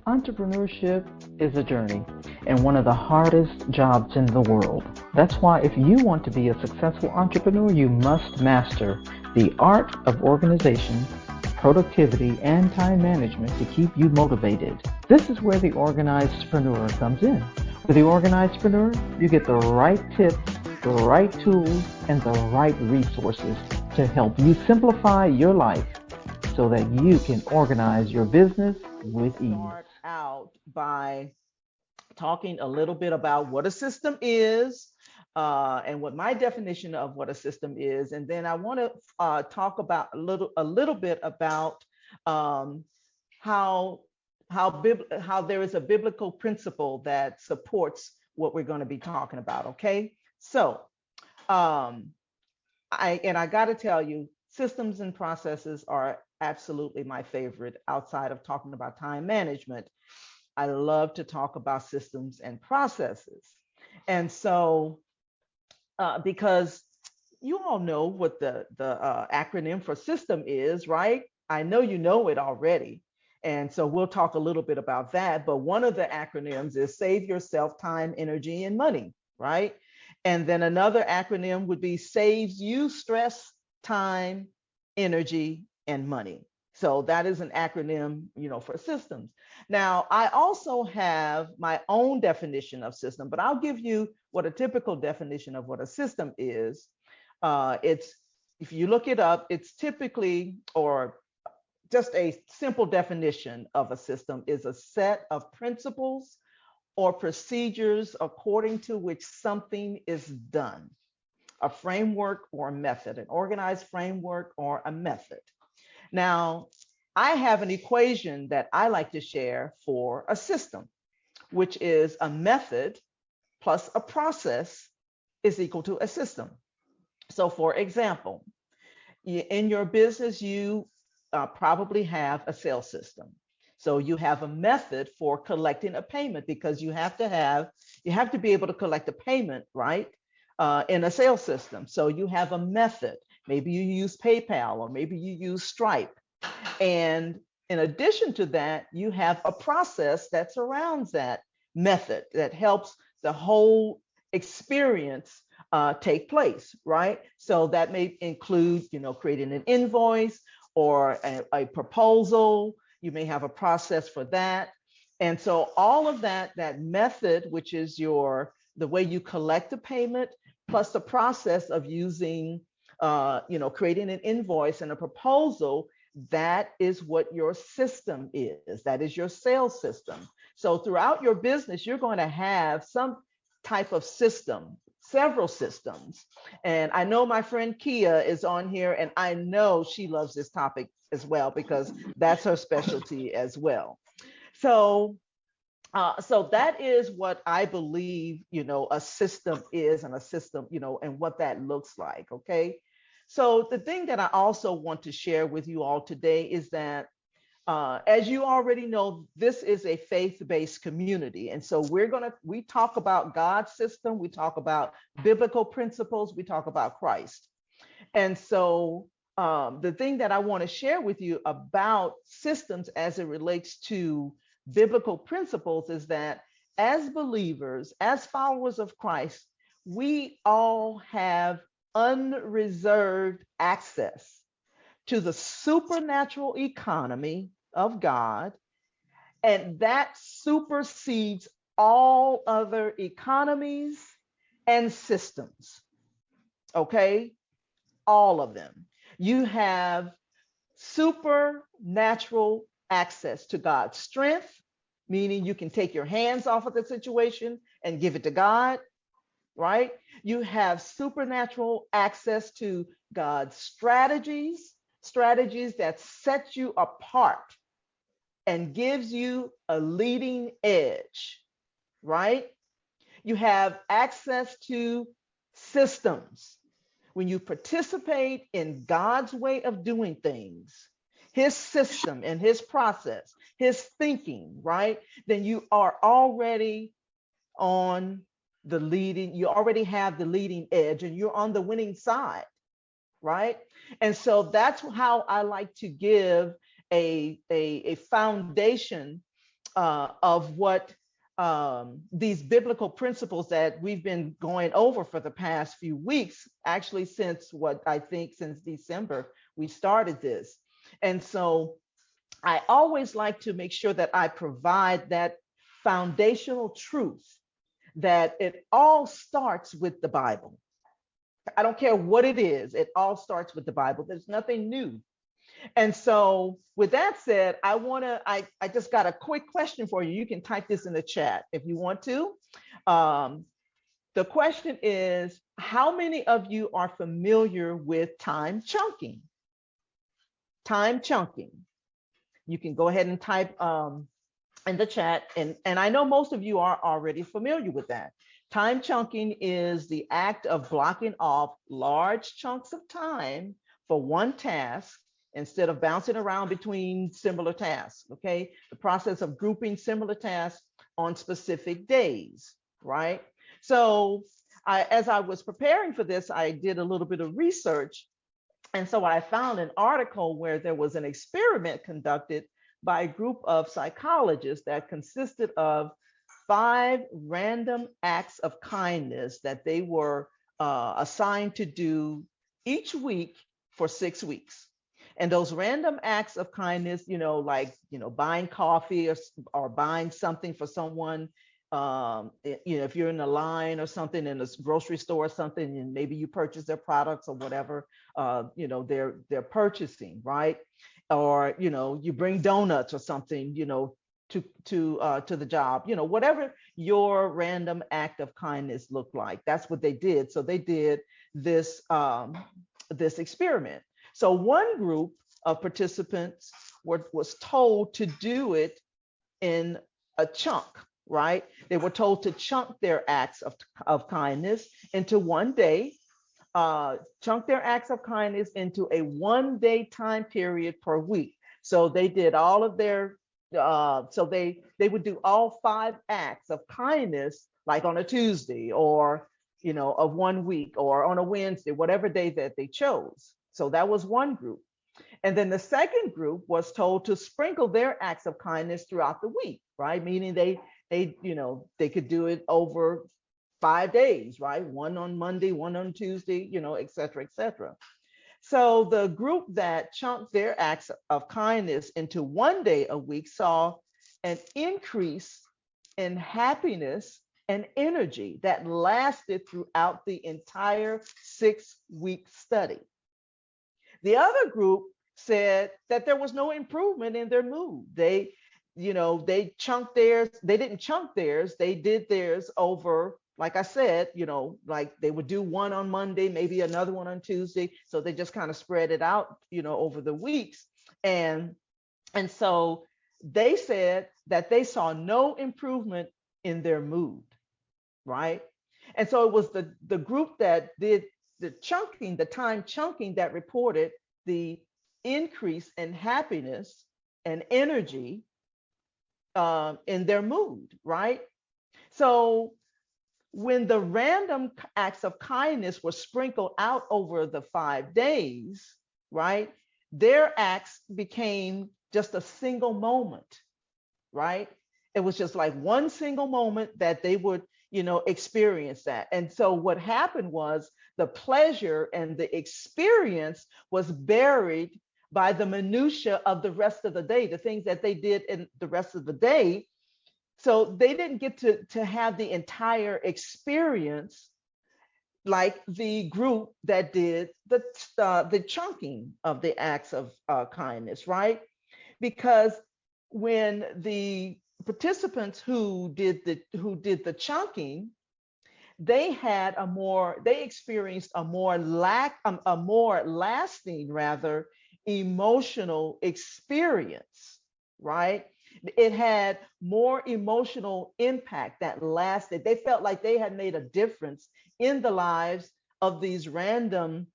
Entrepreneurship is a journey and one of the hardest jobs in the world. That's why if you want to be a successful entrepreneur, you must master the art of organization, productivity, and time management to keep you motivated. This is where the organizedpreneur comes in. With the organizedpreneur, you get the right tips, the right tools, and the right resources to help you simplify your life so that you can organize your business with ease. Start out by talking a little bit about what a system is and what my definition of what a system is, and then I want to talk about a little bit about um, how how there is a biblical principle that supports what we're going to be talking about. Okay, so um, I got to tell you, systems and processes are absolutely my favorite outside of talking about time management. I love to talk about systems and processes. And so, because you all know what the acronym for system is, right? I know you know it already. And so we'll talk a little bit about that. But one of the acronyms is save yourself time, energy, and money, right? And then another acronym would be saves you stress, time, energy, and money. So that is an acronym, for systems. Now, I also have my own definition of system, but I'll give you what a typical definition of what a system is. It's if you look it up, it's typically, or just a simple definition of a system is a set of principles or procedures according to which something is done, a framework or a method, an organized framework or a method. Now, I have an equation that I like to share for a system, which is a method plus a process is equal to a system. So, for example, in your business, you probably have a sales system. So you have a method for collecting a payment because you have to be able to collect a payment, right? In a sales system. So you have a method. Maybe you use PayPal or maybe you use Stripe. And in addition to that, you have a process that surrounds that method that helps the whole experience take place, right? So that may include, creating an invoice or a proposal. You may have a process for that. And so all of that method, which is the way you collect the payment, plus the process of using, creating an invoice and a proposal, that is what your system is. That is your sales system. So throughout your business, you're going to have some type of system, several systems. And I know my friend Kia is on here, and I know she loves this topic as well because that's her specialty as well. So, so that is what I believe, a system is, and a system, and what that looks like. Okay. So the thing that I also want to share with you all today is that, as you already know, this is a faith-based community. And so we talk about God's system, we talk about biblical principles, we talk about Christ. And so the thing that I want to share with you about systems as it relates to biblical principles is that as believers, as followers of Christ, we all have unreserved access to the supernatural economy of God, and that supersedes all other economies and systems. Okay? All of them. You have supernatural access to God's strength, meaning you can take your hands off of the situation and give it to God, right? You have supernatural access to God's strategies that set you apart and gives you a leading edge, right? You have access to systems. When you participate in God's way of doing things, his system and his process, his thinking, right? Then you are already on you already have the leading edge and you're on the winning side, right? And so that's how I like to give a foundation of what these biblical principles that we've been going over for the past few weeks, actually since what I think since December we started this. And so I always like to make sure that I provide that foundational truth that it all starts with the Bible. I don't care what it is, it all starts with the Bible. There's nothing new. And so with that said, I just got a quick question for you. You can type this in the chat if you want to. The question is, how many of you are familiar with time chunking? Time chunking. You can go ahead and type in the chat. And I know most of you are already familiar with that. Time chunking is the act of blocking off large chunks of time for one task instead of bouncing around between similar tasks, okay? The process of grouping similar tasks on specific days, right? So as I was preparing for this, I did a little bit of research. And so I found an article where there was an experiment conducted by a group of psychologists that consisted of 5 random acts of kindness that they were assigned to do each week for 6 weeks. And those random acts of kindness, like, buying coffee or buying something for someone, if you're in a line or something in a grocery store or something, and maybe you purchase their products or whatever, they're purchasing, right? Or, you bring donuts or something, to the job, whatever your random act of kindness looked like. That's what they did. So they did this experiment. So one group of participants was told to do it in a chunk, right? They were told to chunk their acts of kindness into one day, chunk their acts of kindness into a 1-day time period per week. So they did all of their, so they would do all 5 acts of kindness, like on a Tuesday or, of 1 week, or on a Wednesday, whatever day that they chose. So that was one group. And then the second group was told to sprinkle their acts of kindness throughout the week, right? Meaning they could do it over 5 days, right? One on Monday, one on Tuesday, et cetera, et cetera. So the group that chunked their acts of kindness into 1 day a week saw an increase in happiness and energy that lasted throughout the entire 6-week study. The other group said that there was no improvement in their mood. They chunked theirs. They didn't chunk theirs. They did theirs over, like I said, like they would do one on Monday, maybe another one on Tuesday. So they just kind of spread it out, over the weeks. And so they said that they saw no improvement in their mood, right? And so it was the group that did the chunking, the time chunking, that reported the increase in happiness and energy in their mood, right? So when the random acts of kindness were sprinkled out over the 5 days, right, their acts became just a single moment, right? It was just like one single moment that they would, experience that. And so what happened was the pleasure and the experience was buried by the minutia of the rest of the day, the things that they did in the rest of the day. So they didn't get to have the entire experience like the group that did the chunking of the acts of kindness, right? Because when the participants who did the chunking, they experienced a more lasting rather emotional experience, right? It had more emotional impact that lasted. They felt like they had made a difference in the lives of these random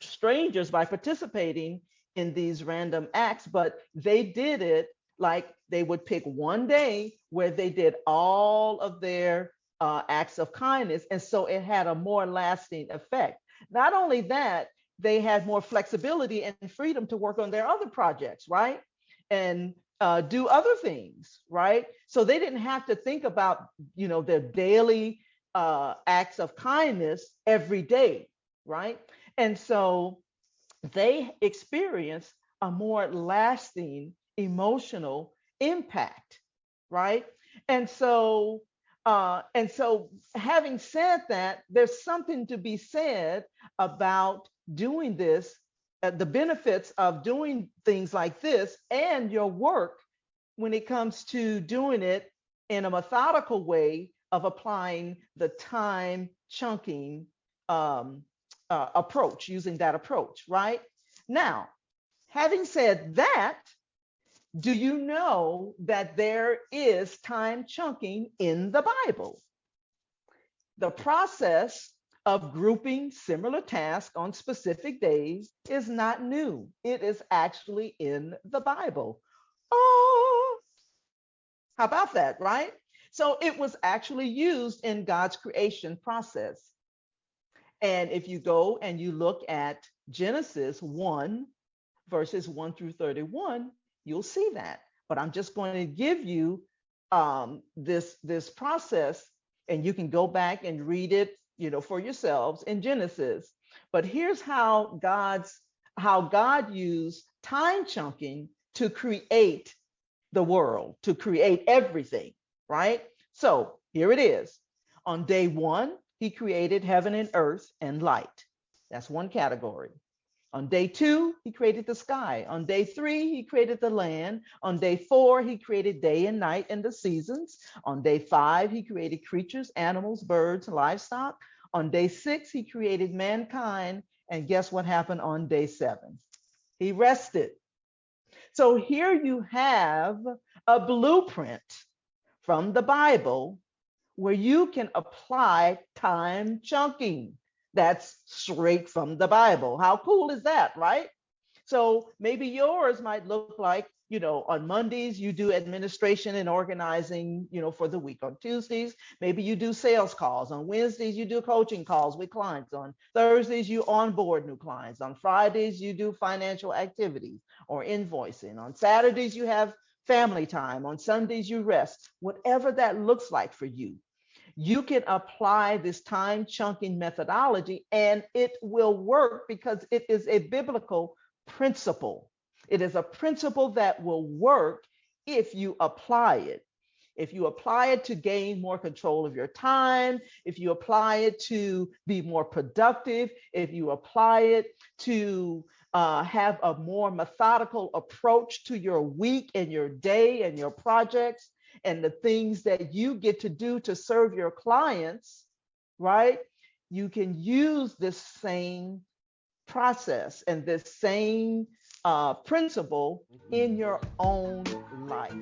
strangers by participating in these random acts, but they did it like they would pick one day where they did all of their acts of kindness. And so it had a more lasting effect. Not only that, they had more flexibility and freedom to work on their other projects, right? And do other things, right? So they didn't have to think about, their daily acts of kindness every day, right? And so they experience a more lasting emotional impact, right? And so, having said that, there's something to be said about doing this, the benefits of doing things like this, and your work when it comes to doing it in a methodical way of applying the time chunking approach, using that approach, right? Now, having said that, do you know that there is time chunking in the Bible? The process of grouping similar tasks on specific days is not new. It is actually in the Bible. Oh, how about that, right? So it was actually used in God's creation process. And if you go and you look at Genesis 1, verses 1 through 31, you'll see that. But I'm just going to give you this process, and you can go back and read it, for yourselves in Genesis. But here's how God used time chunking to create the world, to create everything, right? So here it is. On day 1, he created heaven and earth and light. That's one category. On day 2, he created the sky. On day 3, he created the land. On day 4, he created day and night and the seasons. On day 5, he created creatures, animals, birds, livestock. On day 6, he created mankind. And guess what happened on day 7? He rested. So here you have a blueprint from the Bible where you can apply time chunking. That's straight from the Bible. How cool is that, right? So maybe yours might look like, on Mondays, you do administration and organizing, for the week. On Tuesdays, maybe you do sales calls. On Wednesdays, you do coaching calls with clients. On Thursdays, you onboard new clients. On Fridays, you do financial activities or invoicing. On Saturdays, you have family time. On Sundays, you rest. Whatever that looks like for you, you can apply this time chunking methodology and it will work because it is a biblical principle. It is a principle that will work if you apply it. If you apply it to gain more control of your time, if you apply it to be more productive, if you apply it to have a more methodical approach to your week and your day and your projects, and the things that you get to do to serve your clients, right? You can use this same process and this same principle in your own life.